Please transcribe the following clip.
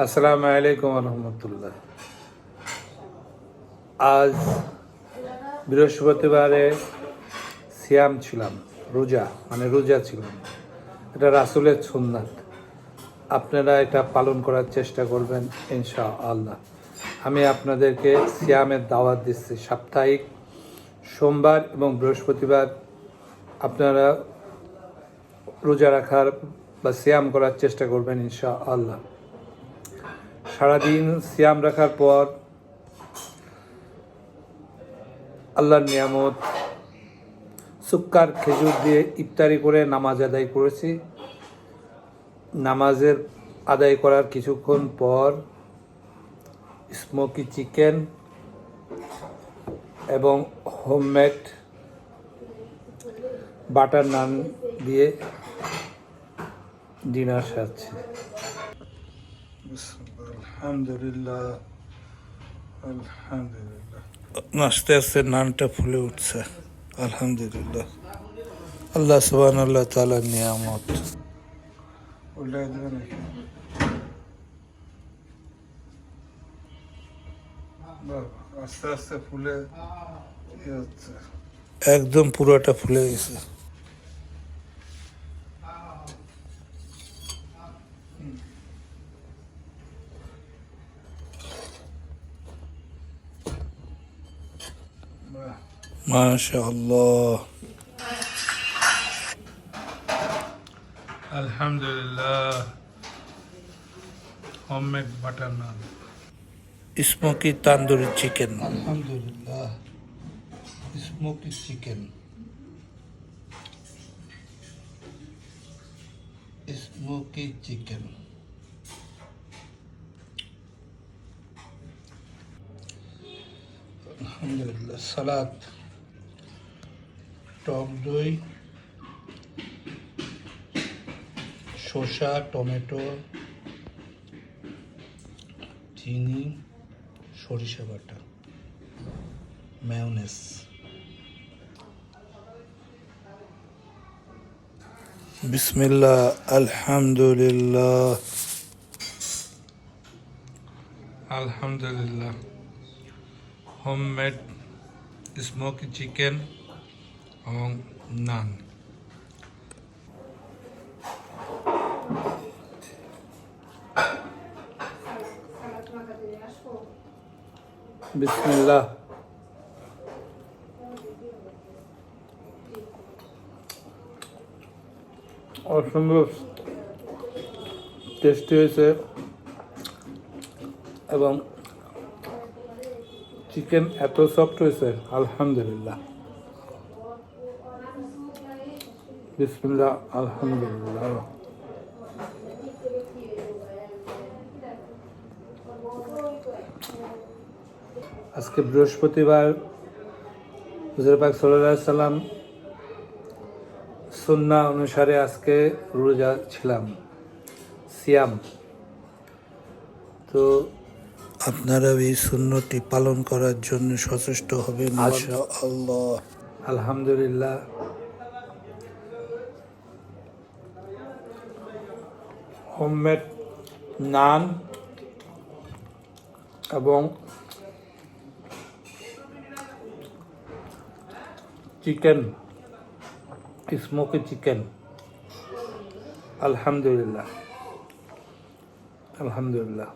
আসসালামু আলাইকুম রহমতুল্লাহ। আজ বৃহস্পতিবারে সিয়াম ছিলাম, রোজা ছিলাম। এটা রাসূলের সুন্নাত। আপনারা এটা পালন করার চেষ্টা করবেন ইনশাআল্লাহ। আমি আপনাদেরকে সিয়ামের দাওয়াত দিচ্ছি। সাপ্তাহিক সোমবার এবং বৃহস্পতিবার আপনারা রোজা রাখার বা সিয়াম করার চেষ্টা করবেন ইনশাআল্লাহ। সারাদিন সিয়াম রাখার পর আল্লাহর নিয়ামত সুক্কার খেজুর দিয়ে ইফতারি করে নামাজ আদায় করেছি। নামাজের আদায় করার কিছুক্ষণ পর স্মোকি চিকেন এবং হোমমেড বাটার নান দিয়ে ডিনার সারছি। আলহামদুলিল্লাহ, আলহামদুলিল্লাহ। আস্তে আস্তে নানটা ফুলে উঠছে। আলহামদুলিল্লাহ, আল্লাহ সুবহানাহু তাআলার নিয়ামত। আস্তে আস্তে ফুলে একদম পুরোটা ফুলে গেছে। মাশাআল্লাহ, আলহামদুলিল্লাহ। হোমমেড বাটার নান, স্মোকি তান্দুরি চিকেন। আলহামদুলিল্লাহ, স্মোকি চিকেন, স্মোকি চিকেন। আলহামদুলিল্লাহ। সালাদ, টক দই, শসা, টমেটো, চিনি, সরিষা বাটা, মেয়োনেজ। বিসমিল্লাহ, আলহামদুলিল্লাহ, আলহামদুলিল্লাহ। হোমমেড স্মোকি চিকেন এবং নান। বিসমিল্লাহ। অসম্ভব টেস্টি হয়েছে এবং চিকেন এত সফট হয়েছে। আলহামদুলিল্লাহ, বিসমিল্লাহ, আলহামদুলিল্লাহ। আজকে বৃহস্পতিবার, হুজুর পাক সাল্লাল্লাহু আলাইহি সাল্লাম সুন্নাহ অনুসারে আজকে রোজা ছিলাম, সিয়াম। তো আপনারা এই সুন্নতি পালন করার জন্য সচেষ্ট হবেন ইনশাআল্লাহ। আলহামদুলিল্লাহ। হোমমেড নান এবং চিকেন, স্মোকি চিকেন। আলহামদুলিল্লাহ, আলহামদুলিল্লাহ।